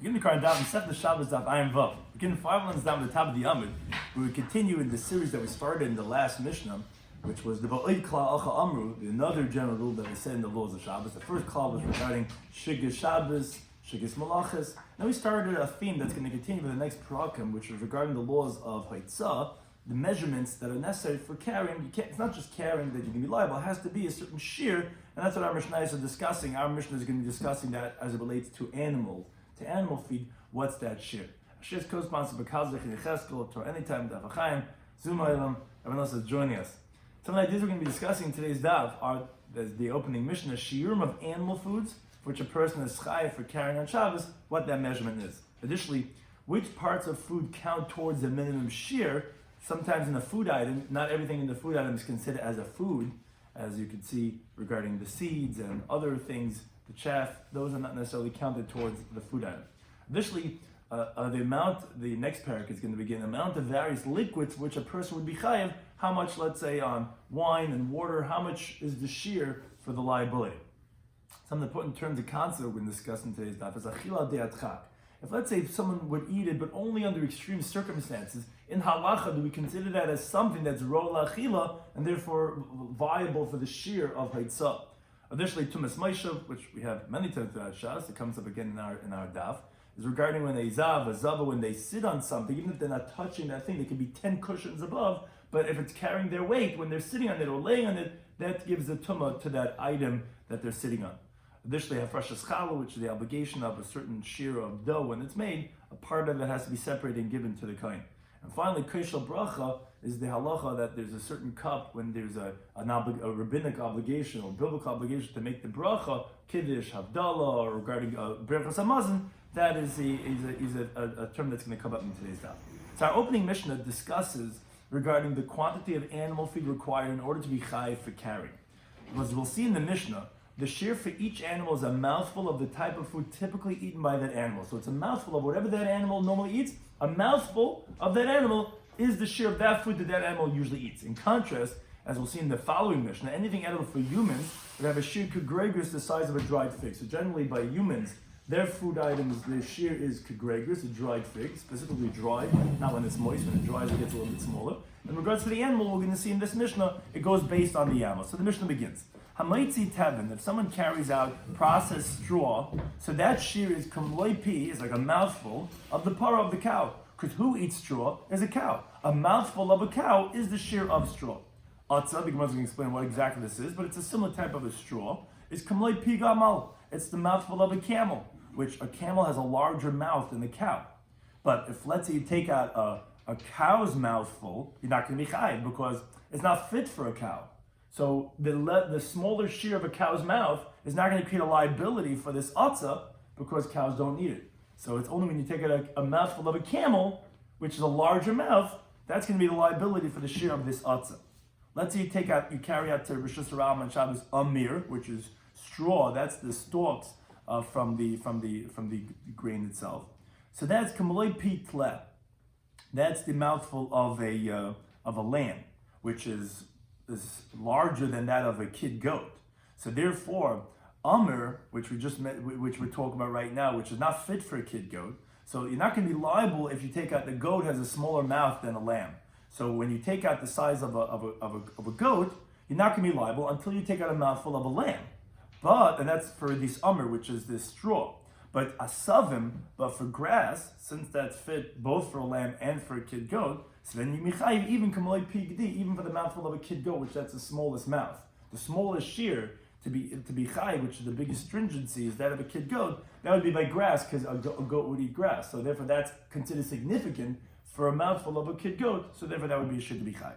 Begin the current Daf and set the Shabbos Daf Ayin Vav. Begin 5 lines down at the top of the Amud. We would continue in the series that we started in the last Mishnah, which was the Ba'id Kla Acha Amru, another general rule that we said in the laws of Shabbos. The first Kla was regarding Shigis Shabbos, Shigis Malachas. Now we started a theme that's going to continue for the next Parakim, which is regarding the laws of Haitzah, the measurements that are necessary for carrying. It's not just carrying that you can be liable, it has to be a certain shiur, and that's what our Mishnahs are discussing. Our Mishnah is going to be discussing that as it relates to animals. To animal feed, what's that shiur? Shiur corresponds to Bekazach and Yecheskel, or anytime, Daf Achayim, Zumaylam, everyone else is joining us. Some of the ideas we're going to be discussing in today's Daf are the opening Mishnah, shiurim of animal foods, for which a person is chayav for carrying on Shabbos, what that measurement is. Additionally, which parts of food count towards the minimum shiur. Sometimes in a food item, not everything in the food item is considered as a food, as you can see regarding the seeds and other things, the chaff, those are not necessarily counted towards the food item. Additionally, the next parak is going to begin, the amount of various liquids which a person would be chayav, how much, let's say, on wine and water, how much is the shiur for the liability. Some important terms of concept we're going to discuss in today's daf is achila de'atchak. If let's say someone would eat it, but only under extreme circumstances, in halacha, do we consider that as something that's ro la'achila and therefore viable for the shiur of haitzah? Additionally, tumas maishav, which we have many times throughout Shas, it comes up again in our daf, is regarding when a zava, when they sit on something, even if they're not touching that thing, they can be 10 cushions above, but if it's carrying their weight, when they're sitting on it or laying on it, that gives the tumah to that item that they're sitting on. Additionally, hafrashas challah, which is the obligation of a certain shiur of dough when it's made, a part of it has to be separated and given to the kohen. And finally, keshel bracha is the halacha that there's a certain cup when there's a rabbinic obligation or biblical obligation to make the bracha, kiddush, havdalah, or regarding berachas hamazon. That is a term that's going to come up in today's daf. So our opening Mishnah discusses regarding the quantity of animal feed required in order to be chayiv for carrying. As we'll see in the Mishnah, the shiur for each animal is a mouthful of the type of food typically eaten by that animal. So it's a mouthful of whatever that animal normally eats. A mouthful of that animal is the shiur of that food that animal usually eats. In contrast, as we'll see in the following Mishnah, anything edible for humans would have a shiur kegregus the size of a dried fig. So generally by humans, their food items, their shiur is kegregus, a dried fig, specifically dried, not when it's moist. When it dries, it gets a little bit smaller. In regards to the animal, we're going to see in this Mishnah, it goes based on the animal. So the Mishnah begins. Hamaitzi tevin, if someone carries out processed straw, so that shiur is kumloi pi, is like a mouthful of the para of the cow. Because who eats straw is a cow. A mouthful of a cow is the shiur of straw. Atzah, because I'm going to explain what exactly this is, but it's a similar type of a straw, is kumloi pi gamal. It's the mouthful of a camel, which a camel has a larger mouth than the cow. But if, let's say, you take out a cow's mouthful, you're not going to be chayiv because it's not fit for a cow. So the smaller shiur of a cow's mouth is not going to create a liability for this atzah because cows don't eat it. So it's only when you take out a mouthful of a camel, which is a larger mouth, that's going to be the liability for the shiur of this atzah. Let's say you carry out to Rishus Harabim on Shabbos amir, which is straw. That's the stalks from the grain itself. So that's kamloi pi tle. That's the mouthful of a lamb, which is larger than that of a kid goat. So therefore, amir, which we're talking about right now, which is not fit for a kid goat. So you're not going to be liable if you take out the goat has a smaller mouth than a lamb. So when you take out the size of a goat, you're not going to be liable until you take out a mouthful of a lamb. And that's for this amir, which is this straw. But asavim, but for grass, since that's fit both for a lamb and for a kid goat, so then you michayiv even kamloi pigdi, even for the mouthful of a kid goat, which that's the smallest mouth. The smallest shiur to be chayiv, which is the biggest stringency, is that of a kid goat. That would be by grass, because a goat would eat grass. So therefore, that's considered significant for a mouthful of a kid goat. So therefore, that would be a shiur to be chayiv.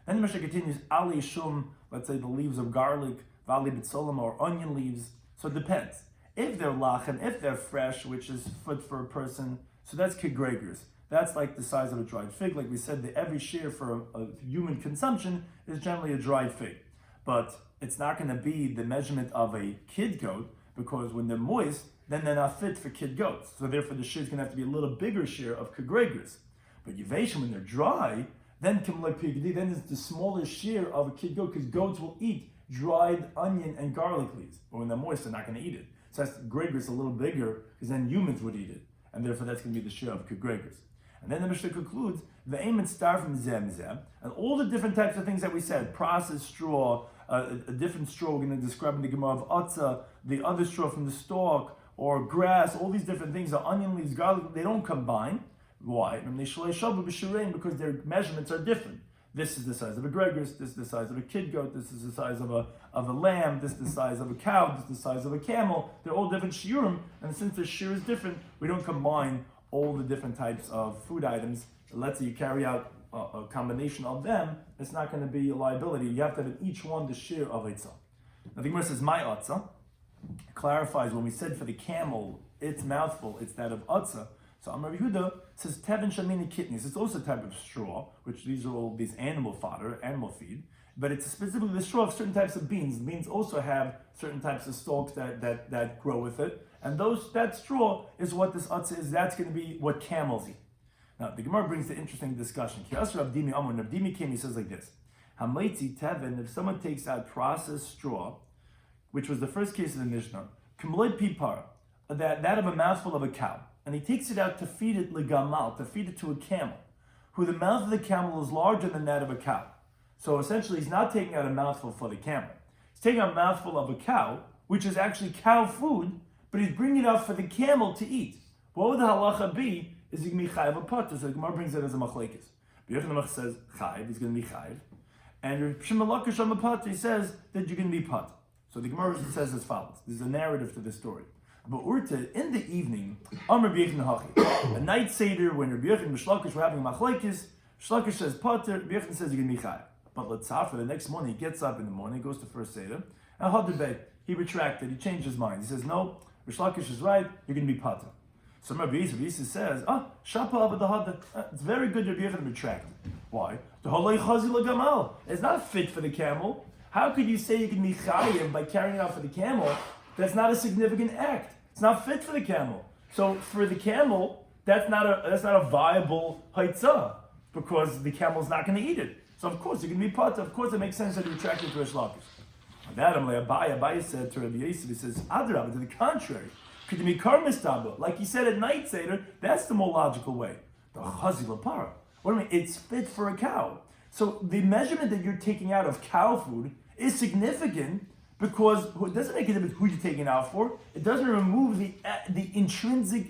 Then the Mishnah continues, ali shum, let's say the leaves of garlic, vali bitzolim, or onion leaves. So it depends. If they're lachem, if they're fresh, which is fit for a person, so that's kegregers. That's like the size of a dried fig. Like we said, every shiur for a human consumption is generally a dried fig. But it's not going to be the measurement of a kid goat, because when they're moist, then they're not fit for kid goats. So therefore the shiur is going to have to be a little bigger shiur of kegregers. But yiveshim, when they're dry, then it's the smallest shiur of a kid goat, because goats will eat dried onion and garlic leaves. But when they're moist, they're not going to eat it. So that's gregers a little bigger, because then humans would eat it. and therefore that's going to be the shiur of kegregers. And then the Mishnah concludes, Ve'em and star from zem, and all the different types of things that we said, processed straw, a different straw we're going to describe in the Gemara of Atzah, the other straw from the stalk, or grass, all these different things, the onion leaves, garlic, they don't combine. Why? Because their measurements are different. This is the size of a gregarious, this is the size of a kid goat, this is the size of a lamb, this is the size of a cow, this is the size of a camel. They're all different shiurim, and since the shiur is different, we don't combine all the different types of food items. Let's say you carry out a combination of them, it's not going to be a liability. You have to have in each one the shiur of Eitzah. Now the Gemara says, my Atzah clarifies when we said for the camel, its mouthful, it's that of Atzah. So Amar Yehuda says, Tevin Shamini Kitnis. It's also a type of straw, which these are all these animal fodder, animal feed, but it's specifically the straw of certain types of beans. The beans also have certain types of stalks that grow with it, and that straw is what this Atzah is. That's going to be what camels eat. Now, the Gemara brings the interesting discussion. Rabdimi came, he says like this, Hamaitzi Tevin, if someone takes out processed straw, which was the first case of the Mishnah, Kamloid Pipar, that of a mouthful of a cow, and he takes it out to feed it legamal, to feed it to a camel, who the mouth of the camel is larger than that of a cow. So essentially, he's not taking out a mouthful for the camel. He's taking out a mouthful of a cow, which is actually cow food, but he's bringing it out for the camel to eat. What would the halacha be? Is he going to be chayiv or patur? So the Gemara brings it as a machlekes. B'yochanan says chayiv, he's going to be chayiv. And Shimon Lakish on the patur, he says that you're going to be patur. So the Gemara says as follows. There's a narrative to this story. But Urta, in the evening, a night seder, when Rabbi Yochanan and Shlakish were having machlekes, Shlakish says pater, Rabbi Yochanan says you're going to be chayav. But Latzafra, the next morning, he gets up in the morning, goes to first seder, and Hadabay, he retracted, he changed his mind. He says, no, Shlakish is right, you're going to be pater. So Rabbi Yisrael says, Shapa Abba the Hadda, it's very good Rabbi Yochanan retracted. Why? It's not fit for the camel. How could you say you can be chayav by carrying it out for the camel? That's not a significant act. It's not fit for the camel. So for the camel, that's not a viable haitzah because the camel's not going to eat it. So of course you're going to be patur. Of course it makes sense that you retract it to Reish Lakish. On that, Abaye said to Rabbi Yisrael, he says, Adrabah, to the contrary, could you be karmistaba? Like he said at night seder, that's the more logical way. The chazi lapara. What do I mean? It's fit for a cow. So the measurement that you're taking out of cow food is significant. Because it doesn't make a difference who you're taking it out for. It doesn't remove the intrinsic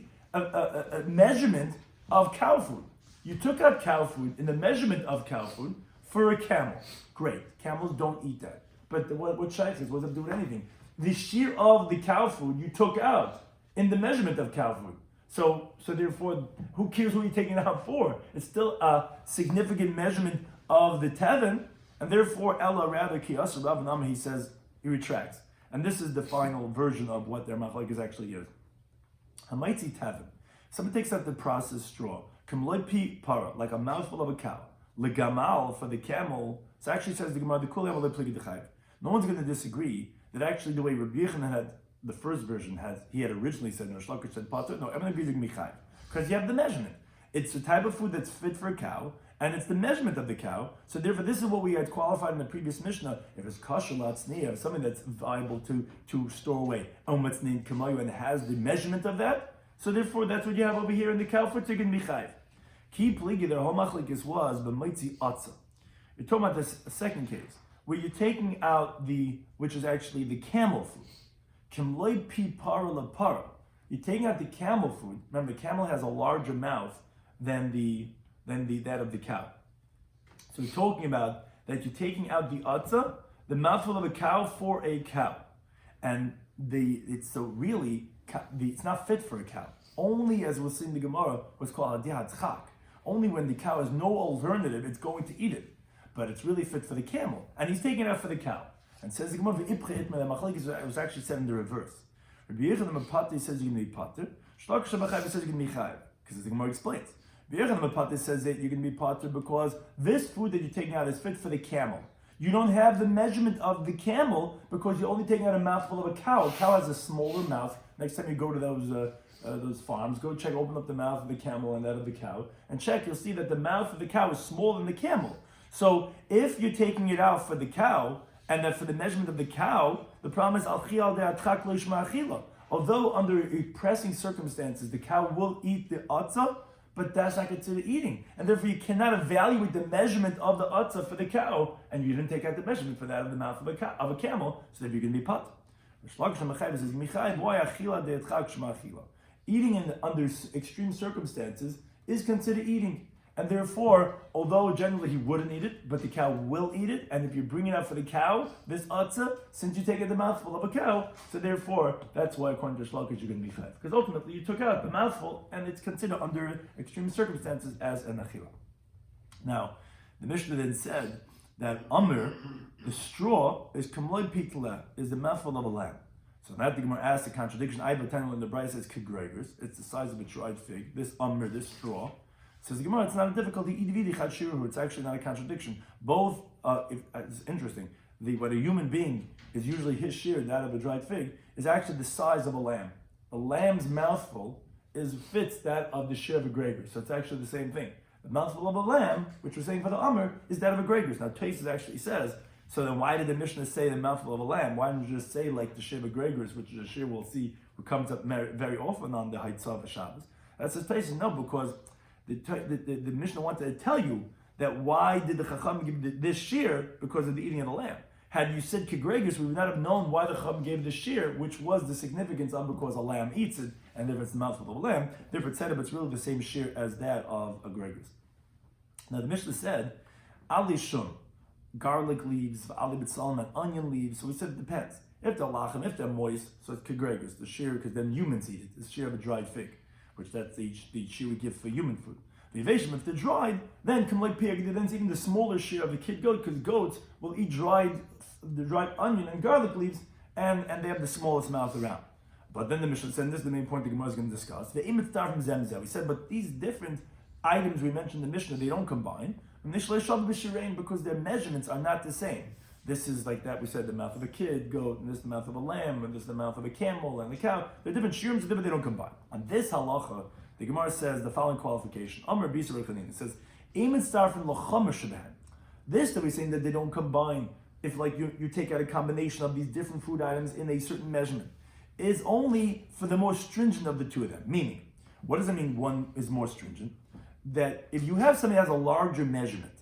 measurement of cow food. You took out cow food in the measurement of cow food for a camel. Great. Camels don't eat that. But what shaykh is, what does it do with anything? The shiur of the cow food you took out in the measurement of cow food. So therefore, who cares who you're taking it out for? It's still a significant measurement of the tevin, and therefore, Ella rather Kiyas Rav Nama, he says, he retracts. And this is the final version of what their machlekes actually is. Hamaitzi tavin. Someone takes out the processed straw. Kamloy pi para, like a mouthful of a cow. Legamal, for the camel. So actually says the Gemara, the kul yamal pligi d'chayv. No one's going to disagree that actually the way Rabbi Yochanan had, the first version, he had originally said, no, Shlakish said pater. No, everyone agrees it can be chayv. Because you have the measurement. It's the type of food that's fit for a cow, and it's the measurement of the cow. So therefore, this is what we had qualified in the previous Mishnah. If it's kasher latzniya, something that's viable to store away, omatzniya kamayu, and has the measurement of that. So therefore, that's what you have over here in the cow foot. So you can be chayv. Ki pligi, their whole machlekes was b'maitzi atzah. You're talking about this second case where you're taking out which is actually the camel food. Kimloi pi para la para. You're taking out the camel food. Remember, the camel has a larger mouth than that of the cow. So we're talking about that you're taking out the atzah, the mouthful of a cow for a cow, and it's not fit for a cow. Only, as we'll see in the Gemara, what's called hadiyat chak. Only when the cow has no alternative, it's going to eat it. But it's really fit for the camel, and he's taking it out for the cow. And says the Gemara, it was actually said in the reverse. Rabbi Yochanan Mapati says you're going to be pater. Shlak Shabachayv says you're going to be chayiv, because as the Gemara explains. Rabbi Yochanan Mapati says that you're going to be pater because this food that you're taking out is fit for the camel. You don't have the measurement of the camel because you're only taking out a mouthful of a cow. A cow has a smaller mouth. Next time you go to those farms, go check, open up the mouth of the camel and that of the cow, and check. You'll see that the mouth of the cow is smaller than the camel. So if you're taking it out for the cow, and that for the measurement of the cow, the problem is al chial de atchak lo yishma achila. although under pressing circumstances the cow will eat the atzah, but that's not considered eating. And therefore you cannot evaluate the measurement of the atzah for the cow, and you didn't take out the measurement for that of the mouth of a camel, so that you're going to be pat. Eating under extreme circumstances is considered eating. And therefore, although generally he wouldn't eat it, but the cow will eat it, and if you bring it out for the cow, this atzah, since you take out the mouthful of a cow, so therefore, that's why according to Shlokish you're going to be chayav. Because ultimately you took out the mouthful, and it's considered under extreme circumstances as an achila. Now, the Mishnah then said that Amr, the straw, is kamloy pitla, is the mouthful of a lamb. So now the Gemara asks the contradiction. I have a in the Brayso says kigregers. It's the size of a dried fig. This Amr, this straw. Says the Gemara, it's not a difficulty. It's actually not a contradiction. Both, it's interesting. What a human being is usually his shiur, that of a dried fig, is actually the size of a lamb. A lamb's mouthful fits that of the shiur of a gregor. So it's actually the same thing. The mouthful of a lamb, which we're saying for the Amr, is that of a gregor. Now Tosfos actually says, so then why did the Mishnah say the mouthful of a lamb? Why didn't you just say like the shiur of a gregor, which is a shiur we'll see who comes up very often on the Haitzah of Shabbos? That's his Tosfos. No, because the Mishnah wanted to tell you that why did the Chacham give this shiur? Because of the eating of the lamb. Had you said kigregers, we would not have known why the Chacham gave this shiur, which was the significance of because a lamb eats it, and therefore it's the mouthful of a lamb. Therefore it said it, but it's really the same shiur as that of a gregers. Now the Mishnah said, Ali shum, garlic leaves, ali b'tzalim, and onion leaves. So we said it depends. If they're lachem, if they're moist, so it's kigregers, the shiur, because then humans eat it. It's the shiur of a dried fig, which that's the shiur we give for human food. The evation, if they're dried, then come like pig, then it's even the smaller shiur of the kid goat, because goats will eat the dried onion and garlic leaves, and they have the smallest mouth around. But then the Mishnah said, and this is the main point the Gemara is going to discuss. The imit star from zemzeh. We said, but these different items we mentioned in the Mishnah, they don't combine. Because their measurements are not the same. This is like that we said, the mouth of a kid, goat, and this is the mouth of a lamb, and this is the mouth of a camel and the cow. They're different shiurim, but they don't combine. On this halacha, the Gemara says the following qualification. Amr Bisa Rechanin. It says, this that we're saying that they don't combine, if like you take out a combination of these different food items in a certain measurement, is only for the more stringent of the two of them. Meaning, what does it mean one is more stringent? That if you have something that has a larger measurement,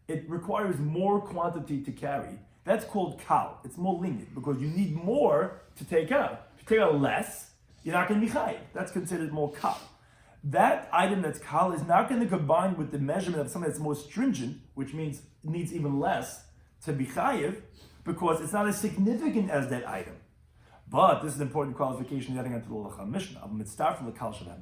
it requires more quantity to carry. That's called kal. It's more lenient because you need more to take out. If you take out less, you're not going to be chayiv. That's considered more kal. That item that's kal is not going to combine with the measurement of something that's more stringent, which means it needs even less to be chayiv, because it's not as significant as that item. But this is an important qualification getting into the Halacha Mishnah.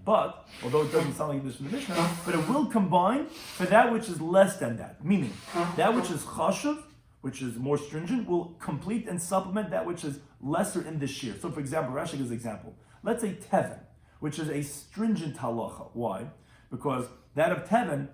But although it doesn't sound like this from the Mishnah, but it will combine for that which is less than that. Meaning, that which is chashuv, which is more stringent, will complete and supplement that which is lesser in the shiur. So, for example, Rashi gives an example. Let's say teven, which is a stringent halacha. Why? Because that of teven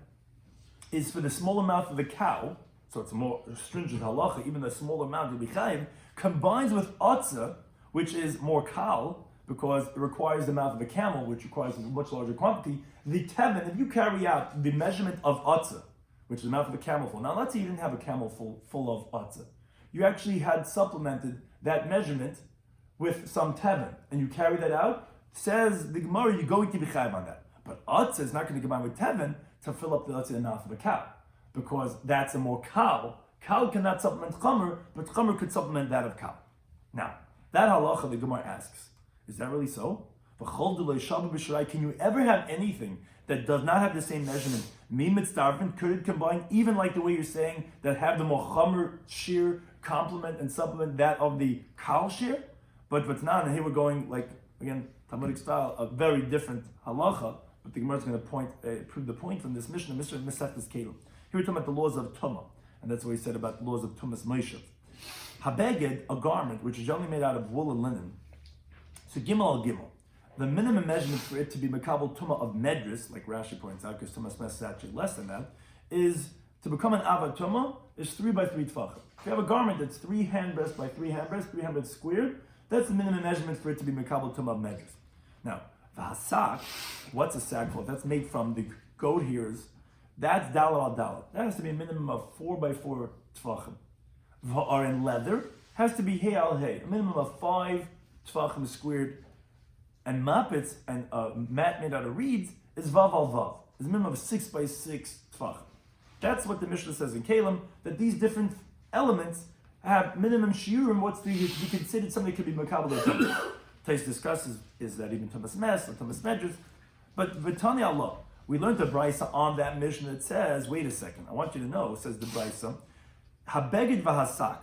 is for the smaller mouth of the cow, so it's a more stringent halacha. Even the smaller amount of the chayiv combines with atzah, which is more kal, because it requires the mouth of a camel, which requires a much larger quantity. The teven, if you carry out the measurement of atzah, which is the mouth of a camel full. Now let's say you didn't have a camel full of atzah. You actually had supplemented that measurement with some teven, and you carry that out. Says the Gemara, you're going to be chayiv on that. But atzah is not going to combine with teven to fill up the mouth of a cow, because that's a more kal. Kal cannot supplement chamer, but chamer could supplement that of kal. Now, that halacha the Gemara asks, is that really so? Can you ever have anything that does not have the same measurement? Could it combine, even like the way you're saying, that have the more chamer shiur complement and supplement that of the kal shiur? But if it's not, and here we're going, like, again, Talmudic style, a very different halacha, but the Gemara is going to prove the point from this Mishnah, Mesechtes Kelim. Here we're talking about the laws of Tumah, and that's what he said about the laws of Tumas Moshe. Habeged, a garment, which is generally made out of wool and linen. So Gimel al Gimel. The minimum measurement for it to be Makabel Tumah of Medris, like Rashi points out, because Tumas Mes is actually less than that, is to become an Avad Tumah, is 3 by 3 tefachim. If you have a garment that's 3 handbreadths by 3 handbreadths, 3 handbreadths squared, that's the minimum measurement for it to be Makabel Tumah of Medris. Now, Vahasak, what's a sackcloth? That's made from the goat hairs. That's Dalar al Dalar. That has to be a minimum of 4 by 4 tefachim. Or in leather, has to be Hey al Hey, a minimum of 5 tefachim squared and mapitz and mat made out of reeds is vav al vav. It's a minimum of 6 by 6 tfachim. That's what the Mishnah says in Kalim, that these different elements have minimum shiur, and what's to be considered something that could be makabel or tumah. Tais discusses is that even tumas mes or tumas medras, but v'tani Allah, we learned the brisa on that Mishnah that says, wait a second, I want you to know, says the brisa, habeged v'hasak.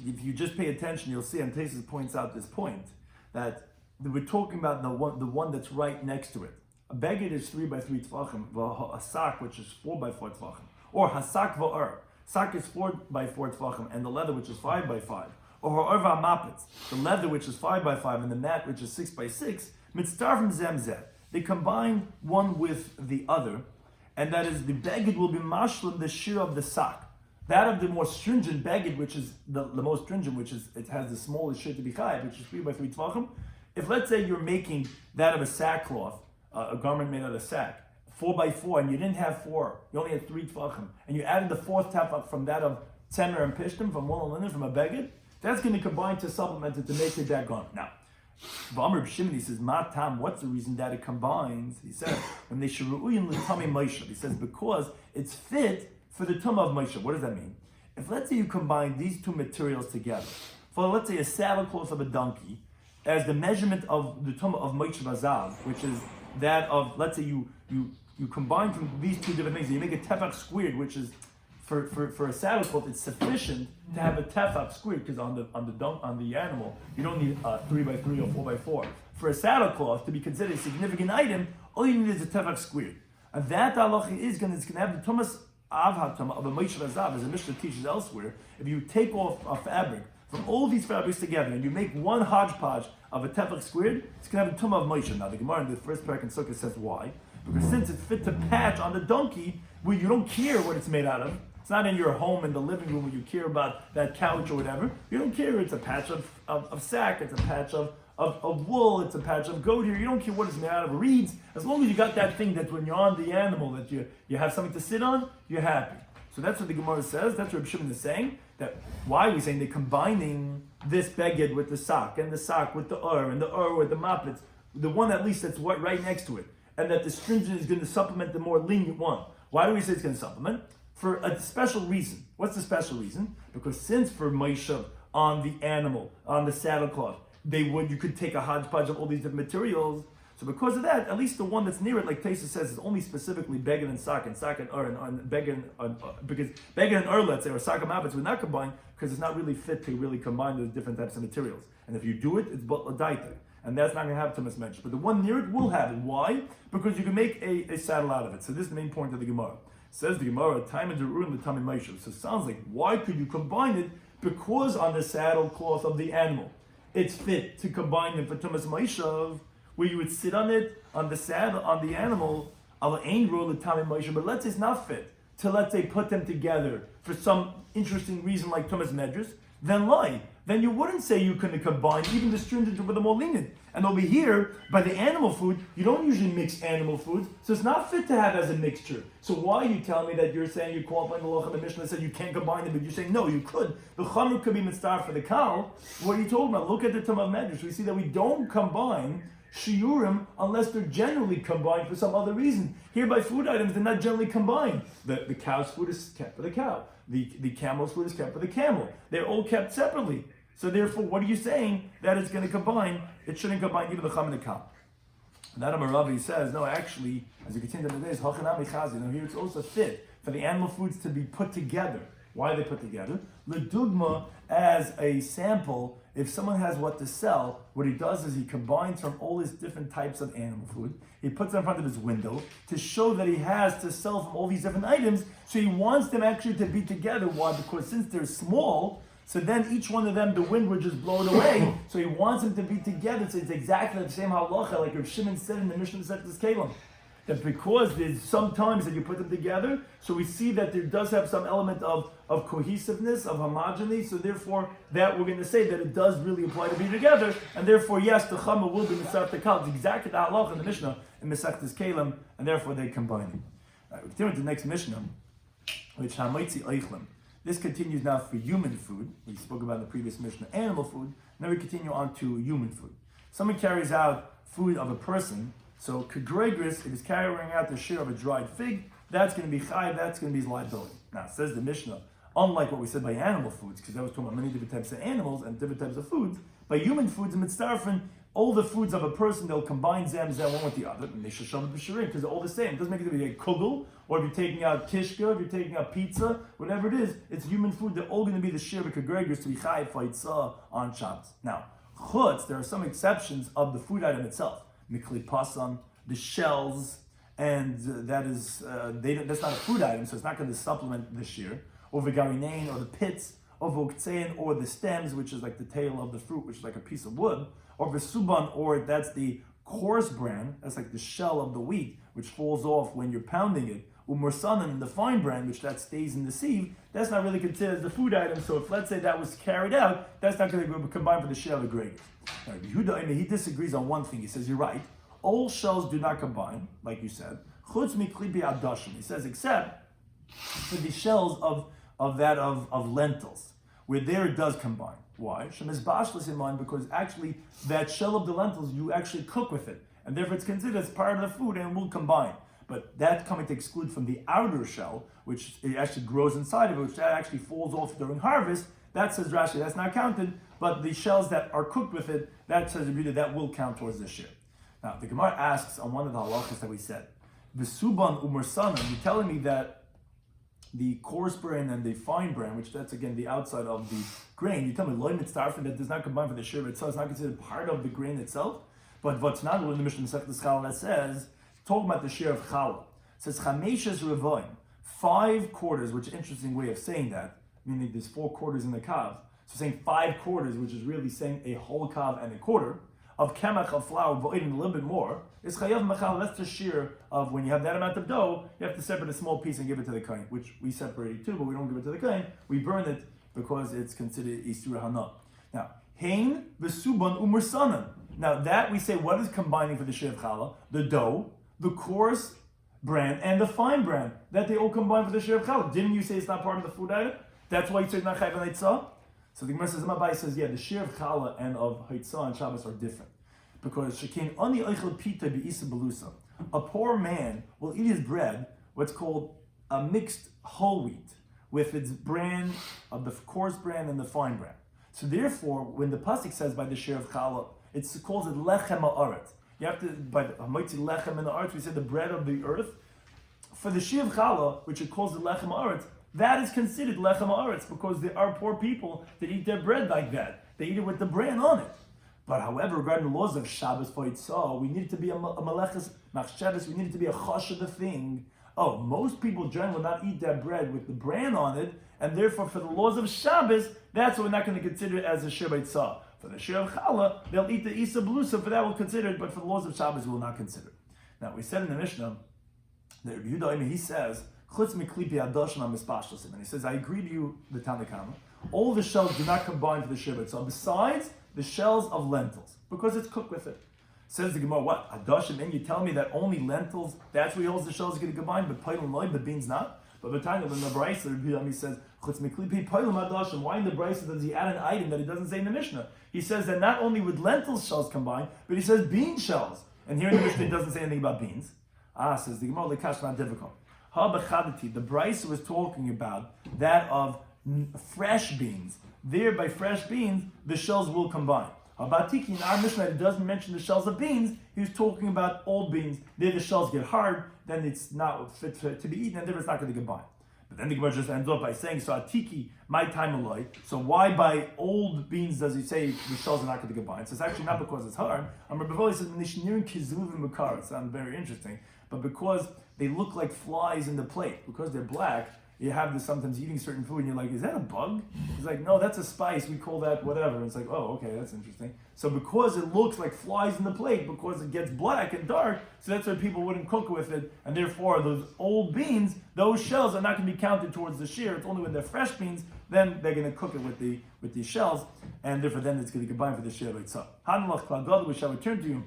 If you just pay attention, you'll see, and Tais points out this point, that we're talking about the one that's right next to it. A beged is 3 by 3 tvachim, hasak, which is 4 by 4 tvachim, or hasak va'ur. Sak is 4 by 4 tvachim, and the leather, which is 5 by 5. Or ha'or va'mapitz, the leather, which is 5 by 5, and the mat, which is 6 by 6. Mitzdarvim zemzeh. They combine one with the other, and that is the beged will be mashlim the shiur of the sak. That of the more stringent beged, which is the most stringent, which is it has the smallest shiur to be chayav, which is 3 by 3 tvachim. If let's say you're making that of a sackcloth, a garment made out of sack, 4 by 4, and you didn't have 4, you only had 3 tvachim, and you added the 4th tefach from that of tzemer and pishtim, from wool and linen, from a beged, that's going to combine to supplement it to make it that garment. Now, Rabbi Shimon, he says, Matam, what's the reason that it combines? He says, when they shiru'uyim l'tamei Moshe, he says, because it's fit for the tumah of Moshe. What does that mean? If let's say you combine these two materials together, for let's say a saddlecloth of a donkey, as the measurement of the tumah of Moshe Bazav, which is that of, let's say you combine from these two different things, and you make a tefach squared, which is for a saddlecloth, it's sufficient to have a tefach squared, because on the animal you don't need 3 by 3 or 4 by 4. For a saddlecloth to be considered a significant item, all you need is a tefach squared. And that halacha is going to have the tumas of a Moshe Bazav, as the Mishnah teaches elsewhere. If you take off a fabric from all these fabrics together, and you make one hodgepodge of a tefach squared, it's going to have a tumah of Moshe. Now the Gemara in the first parak in Sukkah says why? Because since it's fit to patch on the donkey, where you don't care what it's made out of, it's not in your home in the living room where you care about that couch or whatever, you don't care, it's a patch of sack, it's a patch of wool, it's a patch of goat hair, you don't care what it's made out of, reeds, as long as you got that thing that when you're on the animal, that you have something to sit on, you're happy. So that's what the Gemara says, that's what Rabbi Shimon is saying, that why are we saying they're combining this beged with the sock, and the sock with the and the with the mapitz, the one at least that's right next to it, and that the stringent is going to supplement the more lenient one. Why do we say it's going to supplement? For a special reason. What's the special reason? Because since for Moshe on the animal, on the saddlecloth, you could take a hodgepodge of all these different materials. So because of that, at least the one that's near it, like Taisa says, is only specifically beged and sak and beged because beged and let's say, or sak and mapitz would not combine because it's not really fit to really combine those different types of materials. And if you do it, it's but ladaita. And that's not going to have tumas mentioned. But the one near it will have it. Why? Because you can make a saddle out of it. So this is the main point of the Gemara. Says the Gemara, time and the time Moshe. So it sounds like, why could you combine it? Because on the saddle cloth of the animal, it's fit to combine them for tumas Moshe, where you would sit on it, on the saddle, on the animal, but let's say it's not fit to, let's say, put them together for some interesting reason like tumas medras, then lie. Then you wouldn't say you couldn't combine even the stringent with the more lenient. And over here, by the animal food, you don't usually mix animal foods, so it's not fit to have as a mixture. So why are you telling me that you're saying you qualify the law of the Mishnah that said you can't combine them, but you're saying no, you could. The chamer could be mitzvah for the cow. What are you talking about? Look at the Tumah Medrash. We see that we don't combine shiurim unless they're generally combined for some other reason. Here by food items, they're not generally combined. The cow's food is kept for the cow. The camel's food is kept for the camel. They're all kept separately. So therefore, what are you saying that it's going to combine? It shouldn't combine even the chum and the cow. And that Amaravi says, no, actually, as you continue to the days, here it's also fit for the animal foods to be put together. Why are they put together? L'dugma, as a sample, if someone has what to sell, what he does is he combines from all these different types of animal food. He puts them in front of his window to show that he has to sell from all these different items. So he wants them actually to be together. Why? Because since they're small, so then each one of them, the wind would just blow it away. So he wants them to be together. So it's exactly the same halacha, like Rav Shimon said in the Mishnah Masechtas Kalim. That because there's sometimes that you put them together, so we see that there does have some element of cohesiveness, of homogeneity, so therefore that we're going to say that it does really apply to be together, and therefore yes, the chama will be Misach Tekal. It's exactly the halach in the Mishnah in Masechtas Kalim, and therefore they combine it. Right, we continue to the next Mishnah, which Hamaitzi Eichlim. This continues now for human food. We spoke about in the previous Mishnah, animal food. Now we continue on to human food. Someone carries out food of a person. So kegregris, if he's carrying out the shiur of a dried fig, that's going to be chai, that's going to be his liability. Now, says the Mishnah, unlike what we said by animal foods, because that was talking about many different types of animals and different types of foods, by human foods and mitzdarfen, all the foods of a person, they'll combine zem one with the other, and they should show them b'shirim, because they're all the same. It doesn't make it to be a kugel, or if you're taking out kishka, if you're taking out pizza, whatever it is, it's human food, they're all going to be the shiur of kegregris to be chai faitzah on Shabbos. Now, chutz, there are some exceptions of the food item itself. Mikli pasam, the shells, and that's not a food item, so it's not going to supplement the shiur, or v'garinain, or the pits, or v'oktzein, or the stems, which is like the tail of the fruit, which is like a piece of wood, or v'suban, or that's the coarse bran, that's like the shell of the wheat, which falls off when you're pounding it, umursanan, the fine bran, which that stays in the sieve, that's not really considered as the food item, so if let's say that was carried out, that's not going to be combined for the shiur of gregor. Now, Yehuda, he disagrees on one thing, he says, you're right, all shells do not combine, like you said, chutz miklipi adashim, he says, except for the shells of lentils, where there it does combine. Why? Shemes bashlis in mind, because actually that shell of the lentils you actually cook with it, and therefore it's considered as part of the food and will combine. But that's coming to exclude from the outer shell, which it actually grows inside of it, which that actually falls off during harvest. That says Rashi, that's not counted. But the shells that are cooked with it, that says Rabbi, that will count towards the shiur. Now the Gemara asks on one of the halachas that we said, V'suban umersana, you're telling me that the coarse bran and the fine bran, which that's again the outside of the grain, you tell me loy mitzdarfen, that does not combine for the shiur itself, it's not considered part of the grain itself. But what's not in the Mishnah Masechet Challah that says, talking about the shiur of challah, it says chameshes revoim, 5 quarters, which is an interesting way of saying that, meaning there's 4 quarters in the kav. So saying 5 quarters, which is really saying a whole kav and a quarter of kemach of flour, but even a little bit more, is chayav machal. That's the shiur of when you have that amount of dough, you have to separate a small piece and give it to the kohen, which we separate too, but we don't give it to the kohen. We burn it because it's considered isur hana. Now, hein v'suban umursanan. Now that we say, what is combining for the shiur of challah? The dough, the coarse bran, and the fine bran. That they all combine for the shiur of challah. Didn't you say it's not part of the food item? That's why you say it's not chayv and haitzah? So the Gemara says, Mabai says, yeah, the shiur of challah and of haitzah and Shabbos are different. Because shekein ani eichel pita beisa belusa. A poor man will eat his bread, what's called a mixed whole wheat, with its bran, of the coarse bran and the fine bran. So therefore, when the pasuk says by the shiur of challah, it calls it lechem ha'aretz. You have to, by the hamitzi lechem in the earth, we said the bread of the earth. For the shiur of challah, which it calls the lechem ha'aretz, that is considered lechem ha'aretz, because there are poor people that eat their bread like that. They eat it with the bran on it. But however, regarding the laws of Shabbos Faitzah, we need it to be a maleches machshavos, we need it to be a chosh of the thing. Oh, most people generally will not eat that bread with the bran on it, and therefore for the laws of Shabbos, that's what we're not going to consider it as a shiur baitzah. For the shiur of challah, they'll eat the isa belusa, for that we'll consider it, but for the laws of Shabbos, we will not consider it. Now, we said in the Mishnah, that Rabbi Yehuda, he says, chutz miklipi adashim ha-mispashlosim, and he says, I agree to you, the Tanakama, all the shells do not combine for the shiur baitzah, besides the shells of lentils, because it's cooked with it. Says the Gemara, what? Adashim, and you tell me that only lentils, that's where he holds the shells are going to combine, but payil and loy, but beans not? But the time when the Brisa, Rabbi Yomi says, chutz miklipi payil adashim, why in the Brisa does he add an item that he doesn't say in the Mishnah? He says that not only would lentil shells combine, but he says bean shells. And here in the Mishnah, it doesn't say anything about beans. Says the Gemara, lekash not difficult. Ha b'chadati, the Brisa was talking about that of fresh beans. There, by fresh beans, the shells will combine. Abatiki, in our Mishnah, it doesn't mention the shells of beans. He was talking about old beans. There, the shells get hard, then it's not fit to be eaten, and there it's not going to combine. But then the Gemara just ends up by saying, so atiki, my time aloi. So why by old beans does he say the shells are not going to combine? So it's actually not because it's hard. Rabbi Shloimy says, nishnirin kizuvim mukar. It sounds very interesting. But because they look like flies in the plate, because they're black, you have this sometimes eating certain food and you're like, is that a bug? He's like, no, that's a spice. We call that whatever. And it's like, oh, okay, that's interesting. So because it looks like flies in the plate, because it gets black and dark, so that's why people wouldn't cook with it. And therefore, those old beans, those shells are not going to be counted towards the shiur. It's only when they're fresh beans, then they're going to cook it with the shells. And therefore, then it's going to combine for the shiur baitzah. Hanalach klagad, we shall return to you.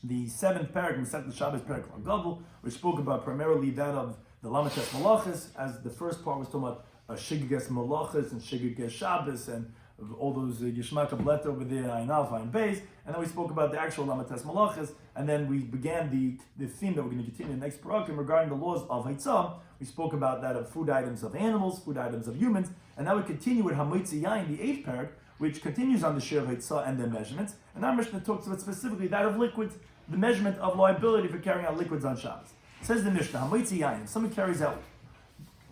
The 7th paragraph, we set the Shabbos paragraph klagad, which spoke about primarily that of the Lamaches Malachas, as the first part was talking about Shigigas Malachas and Shigigas Shabbos and all those Yishma Kabbalah over there, Ayin Alpha and Beis, and then we spoke about the actual Lamates Malachas, and then we began the theme that we're going to continue in the next parakim regarding the laws of Haitzah. We spoke about that of food items of animals, food items of humans, and now we continue with Hamoitzi Yain, the 8th parak, which continues on the shiur of Haitzah and their measurements, and our Mishnah talks about specifically that of liquids, the measurement of liability for carrying out liquids on Shabbos. Says the Mishnah, Hamoitzi Yain, if someone carries out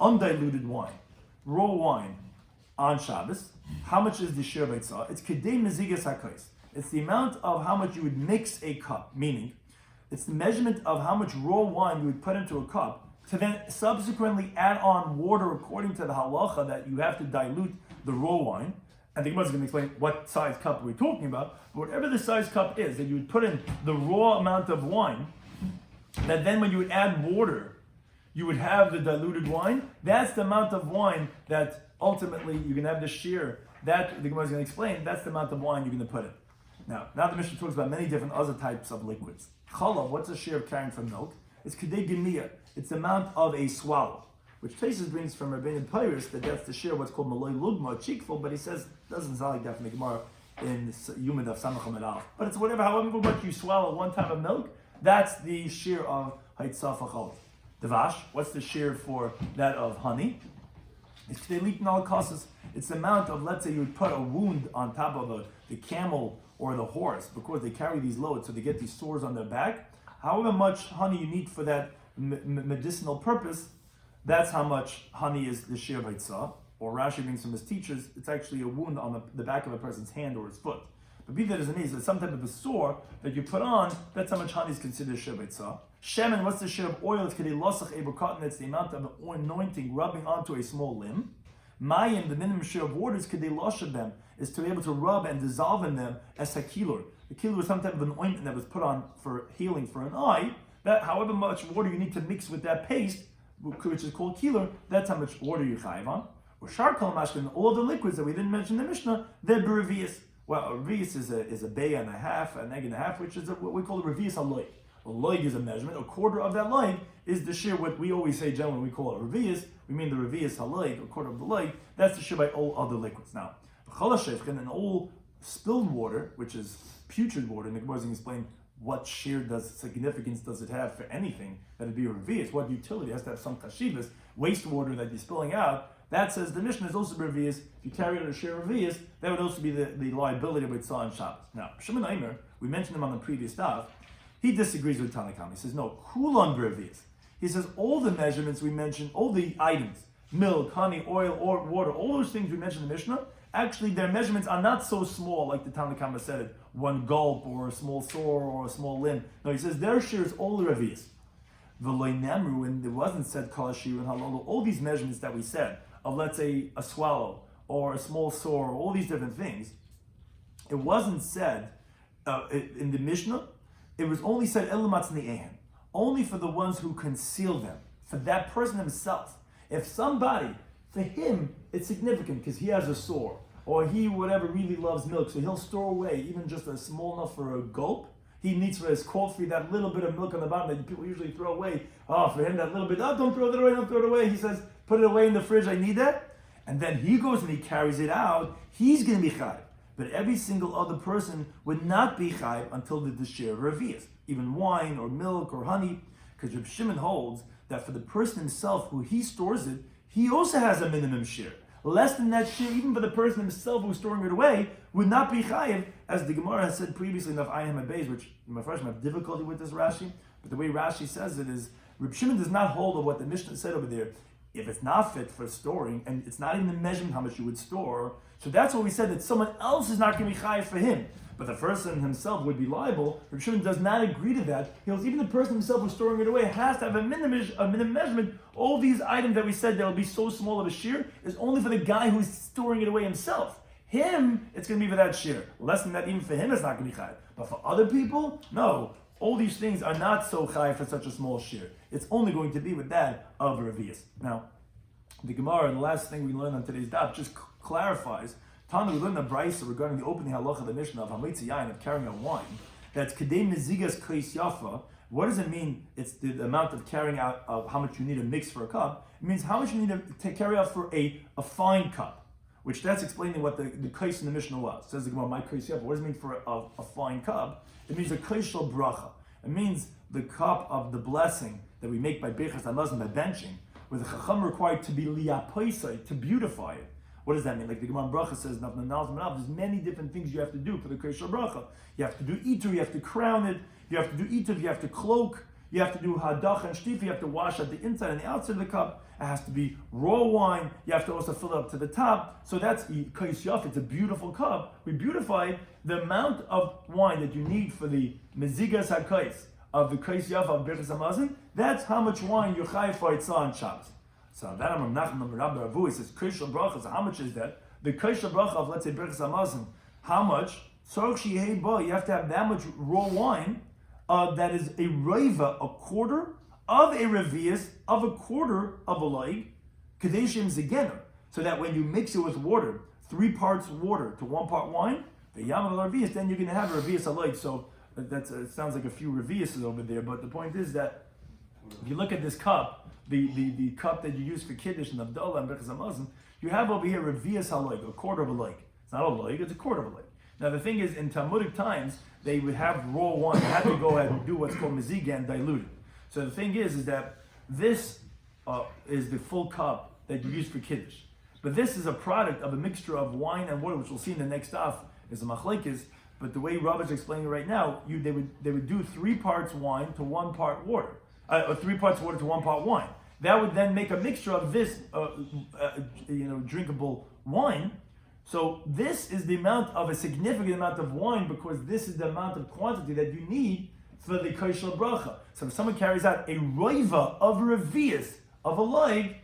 undiluted wine, raw wine, on Shabbos, how much is the shiur of Haitzah? It's kedei mezigas hakos. It's the amount of how much you would mix a cup, meaning it's the measurement of how much raw wine you would put into a cup to then subsequently add on water according to the halacha that you have to dilute the raw wine. And the Gemara is going to explain what size cup we're talking about. But whatever the size cup is, that you would put in the raw amount of wine, that then when you would add water, you would have the diluted wine. That's the amount of wine that ultimately you're going to have the shiur. That the Gemara is going to explain. That's the amount of wine you're going to put in. Now the Mishnah talks about many different other types of liquids. Chalav, what's a shiur of carrying from milk? It's kedei gemiyah. It's the amount of a swallow, which Tosfos brings from Rabbeinu Pyrus that's the shiur what's called maloi lugma, a cheekful, but he says doesn't sound like that from the Gemara in Yomid of Samach Hamad. But it's however much you swallow one type of milk, that's the shiur of Haitzah for Chalav. Devash, what's the shiur for that of honey? It's the amount of, let's say you would put a wound on top of the camel or the horse because they carry these loads, so they get these sores on their back. However much honey you need for that medicinal purpose, that's how much honey is the shiur of Haitzah. Or Rashi brings from his teachers, it's actually a wound on the back of a person's hand or his foot. But be that as it is, it's some type of a sore that you put on, that's how much honey is considered shiur of Haitzah. Shemen, what's the shiur of oil? It's kedei losach eber cotton. It's the amount of anointing rubbing onto a small limb. Mayim, the minimum shiur of water is kedei loshav them, is to be able to rub and dissolve in them as hakilur. The kilur was some type of an ointment that was put on for healing for an eye. That however much water you need to mix with that paste, which is called kilur, that's how much water you chayiv on. Or sharkal mashkin, all the liquids that we didn't mention in the Mishnah, they're berevius. Well, a revius is a bay and a half, an egg and a half, which is what we call a revius aloy. A loig is a measurement. A quarter of that loig is the shiur. What we always say, generally, when we call it a revius, we mean the revius haloig, a quarter of the loig. That's the shiur by all other liquids. Now, and all spilled water, which is putrid water, and the Gemara is going to explain what shiur significance does it have for anything that would be a revius. What utility it has to have some kashivas, wastewater that you're spilling out. That says the Mishnah is also revius. If you carry out a shiur revius, that would also be the liability of Haitzah and Shabbos. Now, Shimon Aimer, we mentioned him on the previous Daf. He disagrees with Tanakam. He says, no, kulon berevius. He says all the measurements we mentioned, all the items, milk, honey, oil, or water, all those things we mentioned in the Mishnah, actually their measurements are not so small like the Tanakam said it, one gulp or a small sore or a small limb. No, he says their shiur is all the revius. V'loy nemru, and it wasn't said kol shiur and halal, all these measurements that we said, of let's say a swallow or a small sore, or all these different things, it wasn't said in the Mishnah. It was only said only for the ones who conceal them, for that person himself. If somebody, for him, it's significant because he has a sore, or he really loves milk, so he'll store away even just a small enough for a gulp. He needs for his coffee that little bit of milk on the bottom that people usually throw away. Oh, for him that little bit, don't throw it away, don't throw it away. He says, put it away in the fridge, I need that. And then he goes and he carries it out, he's going to be chayiv. But every single other person would not be chayiv until the shiur of revius, even wine or milk or honey, because Reb Shimon holds that for the person himself who he stores it, he also has a minimum shiur. Less than that shiur, even for the person himself who's storing it away, would not be chayiv, as the Gemara has said previously in Ayin Beis, which my freshman have difficulty with this Rashi, but the way Rashi says it is, Reb Shimon does not hold of what the Mishnah said over there. If it's not fit for storing, and it's not even the measurement how much you would store, so that's what we said, that someone else is not going to be chayiv for him. But the person himself would be liable. Reb Shimon does not agree to that. He holds even the person himself who's storing it away has to have a minimum measurement. All these items that we said that will be so small of a shiur is only for the guy who's storing it away himself. Him, it's going to be for that shiur. Less than that, even for him, it's not going to be chayiv. But for other people, no. All these things are not so chayiv for such a small shiur. It's only going to be with that of revius. Now, the Gemara, the last thing we learned on today's daf, just clarifies. Tana, we learned the brayso regarding the opening halacha of the Mishnah of hamitzi yain, of carrying out wine. That's kedei mezigas kais yafa. What does it mean? It's the amount of carrying out of how much you need to mix for a cup. It means how much you need to carry out for a fine cup. which that's explaining what the kais in the Mishnah was. It says the Gemara, my kais yaf. What does it mean for a fine cup? It means a kais shel bracha. It means the cup of the blessing that we make by bechas hamazon, by benching, where the chacham required to be liyapoisai, to beautify it. What does that mean? Like the Gemara Bracha says, there's many different things you have to do for the kais shel bracha. You have to do itur, you have to crown it, you have to do itur, you have to cloak, you have to do hadach and shtif, you have to wash at the inside and the outside of the cup. It has to be raw wine. You have to also fill it up to the top. So that's kais yaf. It's a beautiful cup. We beautify the amount of wine that you need for the mezigas hakais of the kais yaf of birchas hamazon. That's how much wine you're chayav for itzah on Shabbos. So that Amram Nachman Rabbi Ravu, he says kais shel bracha. So how much is that? The kais shel bracha of, let's say, birchas hamazon. How much? Tzorich sheyeh bo. You have to have that much raw wine. That is a reva, a quarter of a revius, of a quarter of a loig, kadeshim zegener, so that when you mix it with water, 3 parts water to 1 part wine, the yam al revius, then you're going to have a revius a loig. So that's it sounds like a few reviuses over there, but the point is that if you look at this cup, the cup that you use for kiddush and Abdullah and Berchas Hamazon, you have over here revius haloig, a quarter of a loig. It's not a loig, it's a quarter of a loig. Now the thing is, in Talmudic times, they would have raw wine. They had to go ahead and do what's called meziga and dilute it. So the thing is that this is the full cup that you use for kiddush. But this is a product of a mixture of wine and water, which we'll see in the next daf is a machlekes. But the way Rav is explaining it right now, they would do 3 parts wine to 1 part water, or 3 parts water to 1 part wine. That would then make a mixture of this, drinkable wine. So this is the amount of a significant amount of wine, because this is the amount of quantity that you need for the kais shel bracha. So if someone carries out a roiva of revius of a loig,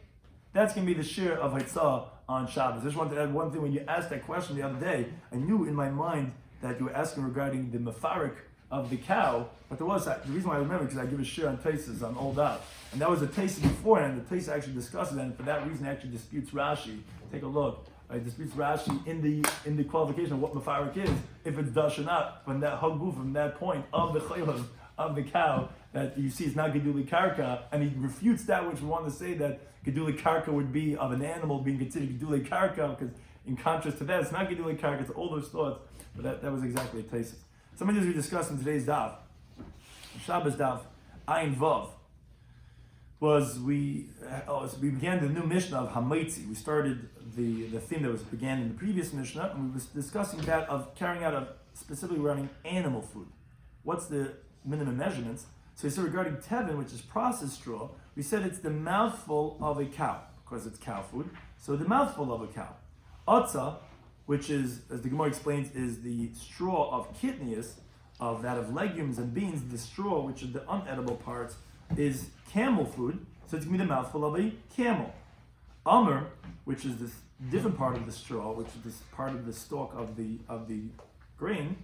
that's going to be the shiur of haitzah on Shabbos. I just wanted to add one thing. When you asked that question the other day, I knew in my mind that you were asking regarding the mefarik of the cow, but there was the reason why I remember, because I give a shiur on Taisus on Old Daf, and that was a Taisus beforehand. The Taisus actually discusses that, and for that reason actually disputes Rashi. Take a look. It disputes Rashi in the qualification of what mefarik is, if it's dash or not, from that haguf, from that point of the chaylev of the cow that you see is not geduli karka, and he refutes that which we want to say that geduli karka would be of an animal being considered geduli karka, because in contrast to that, it's not geduli karka, it's all those thoughts. But that was exactly a thesis. Some of these we discussed in today's daf, Shabbos Daf, Ayin Vav. We began the new Mishnah of Hamaitzi. We started the theme that began in the previous Mishnah, and we were discussing that of carrying out specifically regarding animal food. What's the minimum measurements? So we said regarding tevin, which is processed straw, we said it's the mouthful of a cow, because it's cow food. So the mouthful of a cow. Atza, which is, as the Gemara explains, is the straw of kitnius, of that of legumes and beans. The straw, which is the unedible parts, is camel food, so it's going to be the mouthful of a camel. Amr, which is this different part of the straw, which is this part of the stalk of the grain,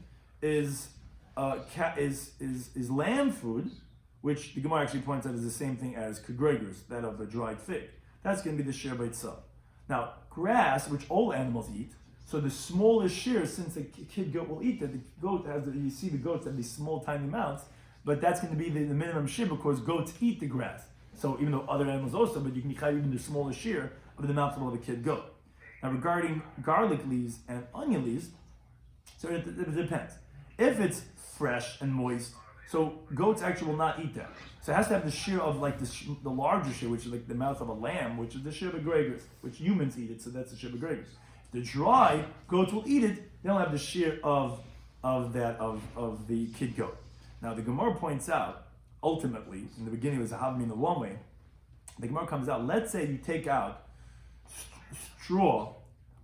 is lamb food, which the Gemara actually points out is the same thing as kegregers, that of a dried fig. That's going to be the shiur b'tzah. Now, grass, which all animals eat, so the smallest shiur, since a kid goat will eat it, the goat has, you see the goats have these small tiny mouths, but that's going to be the minimum shiur, because goats eat the grass. So even though other animals also, but you can have even the smallest shiur of the mouthful of a kid goat. Now regarding garlic leaves and onion leaves, so it depends. If it's fresh and moist, so goats actually will not eat that. So it has to have the shiur of like the larger shiur, which is like the mouth of a lamb, which is the shiur b'gregers, which humans eat it, so that's the shiur b'gregers. The dry, goats will eat it, they don't have the shiur of the kid goat. Now the Gemara points out, ultimately, in the beginning it was a havmin the one way, the Gemara comes out, let's say you take out straw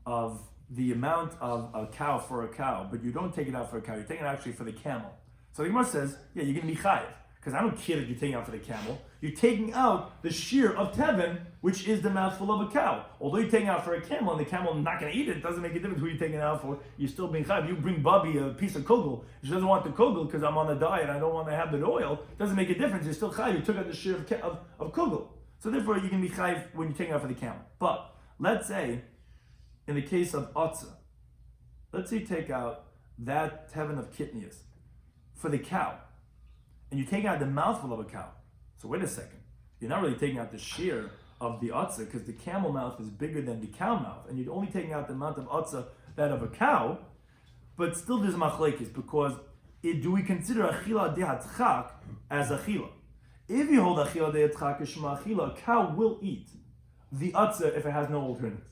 of the amount of a cow for a cow, but you don't take it out for a cow, you're taking it actually for the camel. So the Gemara says, yeah, you're going to be chayiv, because I don't care that you're taking out for the camel, you're taking out the shiur of tevin, which is the mouthful of a cow. Although you're taking out for a camel, and the camel is not going to eat it, it doesn't make a difference who you're taking it out for, you're still being chayiv. You bring Bubby a piece of kugel, she doesn't want the kugel because I'm on a diet, I don't want to have the oil, it doesn't make a difference, you're still chayiv, you took out the shiur of kugel. So therefore you can be chayiv when you're taking out for the camel. But, let's say, in the case of Otza, let's say you take out that tevin of kitnius for the cow, and you take out the mouthful of a cow. So wait a second, you're not really taking out the shiur of the atzah, because the camel mouth is bigger than the cow mouth, and you're only taking out the amount of atzah that of a cow, but still there's machlekes, because do we consider achila dehatzchak as achila? If you hold achila dehatzchak as shema achila, a cow will eat the atzah if it has no alternatives.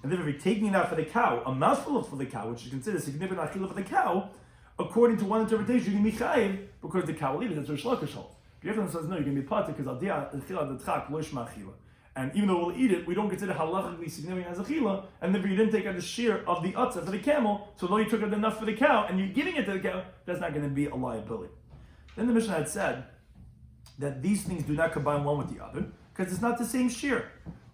And then if you're taking it out for the cow, a mouthful for the cow, which is considered significant achila for the cow, according to one interpretation, you can be chayiv because the cow will eat it. That's what Shlokish holds. The other one says no, you can be pater because achila dehatzchak lo shema achila. And even though we'll eat it, we don't consider halachically significant as achila, and then you didn't take out the shiur of the atzah for the camel, so though you took out enough for the cow, and you're giving it to the cow, that's not going to be a liability. Then the Mishnah had said that these things do not combine one with the other, because it's not the same shiur.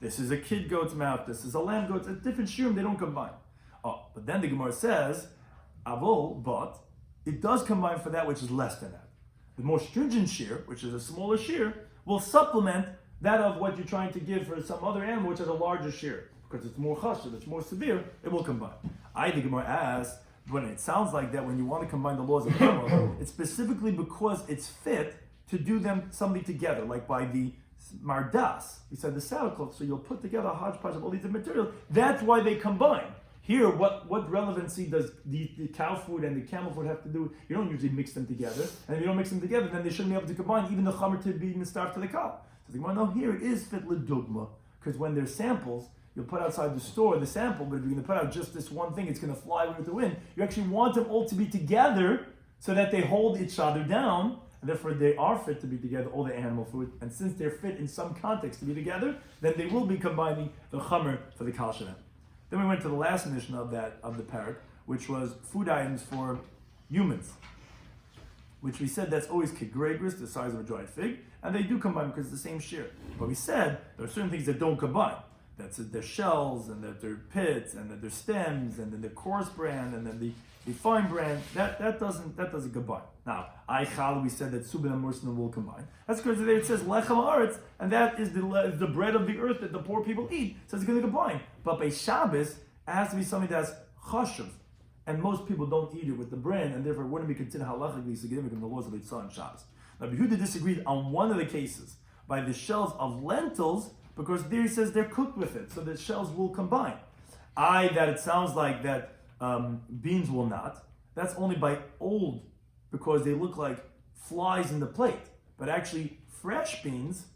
This is a kid goat's mouth, this is a lamb goat's, it's a different shiur, they don't combine. Oh, but then the Gemara says, avol, but, it does combine for that which is less than that. The more stringent shiur, which is a smaller shiur, will supplement that of what you're trying to give for some other animal, which has a larger shiur, because it's more chashuv, it's more severe, it will combine. The Gemara asks, when it sounds like that, when you want to combine the laws of animals, it's specifically because it's fit to do them something together, like by the mardas, we said the saddlecloth, so you'll put together a hodgepodge of all these different materials. That's why they combine. Here, what relevancy does the cow food and the camel food have to do? You don't usually mix them together, and if you don't mix them together, then they shouldn't be able to combine even the chamer to be starved to the cow. So the Gemara, no, here it is fit l'dugma, because when there's samples, you'll put outside the store the sample, but if you're going to put out just this one thing, it's going to fly with the wind. You actually want them all to be together so that they hold each other down, and therefore they are fit to be together, all the animal food, and since they're fit in some context to be together, then they will be combining the chamer for the kal shalem. Then we went to the last mission of the parak, which was food items for humans, which we said that's always kegregris, the size of a dried fig, and they do combine because it's the same shiur. But we said there are certain things that don't combine. That's their shells, and that their pits, and that their stems, and then the coarse brand, and then the fine brand. That doesn't combine. Now, aichal, we said that subin and mursna will combine. That's because there it says lechem haaretz, and that is the bread of the earth that the poor people eat. So it's going to combine. But by Shabbos, it has to be something that's chashuv, and most people don't eat it with the brand, and therefore it wouldn't be considered halachically significant in the laws of Eitzah and Shabbos. Now, Yehuda disagreed on one of the cases by the shells of lentils, because there he says they're cooked with it, so the shells will combine. That it sounds like that beans will not. That's only by old, because they look like flies in the plate. But actually, fresh beans,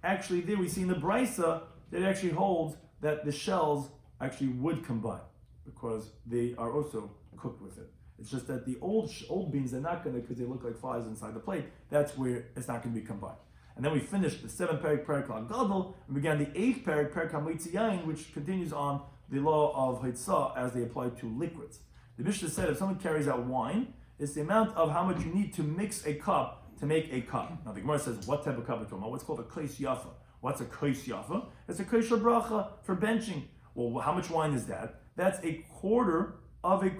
actually there we see in the brisa that it actually holds that the shells actually would combine, because they are also cooked with it. It's just that the old beans, they're not going to, because they look like flies inside the plate. That's where it's not going to be combined. And then we finished the 7th parak al Gadol, and began the 8th parak HaMitzi Yain, which continues on the law of Haitzah as they apply to liquids. The Mishnah said if someone carries out wine, it's the amount of how much you need to mix a cup to make a cup. Now the Gemara says, what type of cup are we talking about? What's called a kais yafa. What's a kais yafa? It's a kais bracha for benching. Well, how much wine is that? That's a quarter of a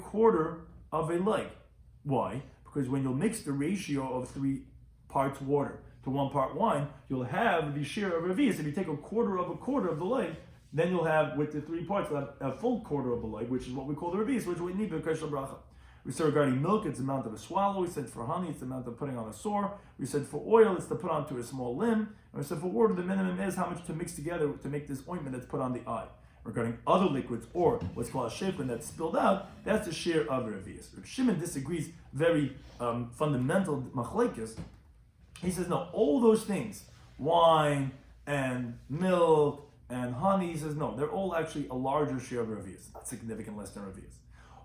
leg. Why? Because when you'll mix the ratio of 3 parts water to 1 part wine, you'll have the shiur of revius. If you take a quarter of the leg, then you'll have, with the 3 parts, you'll have a full quarter of the leg, which is what we call the revius, which we need for kashal bracha. We said regarding milk, it's the amount of a swallow. We said for honey, it's the amount of putting on a sore. We said for oil, it's to put onto a small limb. And we said for water, the minimum is how much to mix together to make this ointment that's put on the eye. Regarding other liquids, or what's called a shepin that's spilled out, that's the shiur of revius. Reb Shimon disagrees very fundamental machlekes. He says, no, all those things, wine and milk and honey, he says, no, they're all actually a larger shiur of revius, not significant less than revius.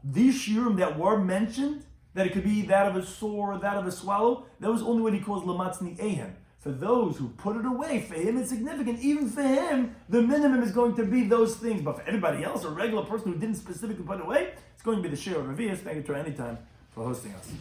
These shiurim that were mentioned, that it could be that of a sore, that of a swallow, that was only what he calls lamatzni ehen. For those who put it away, for him it's significant. Even for him, the minimum is going to be those things. But for everybody else, a regular person who didn't specifically put it away, it's going to be the shiur of revius. Thank you to anytime for hosting us.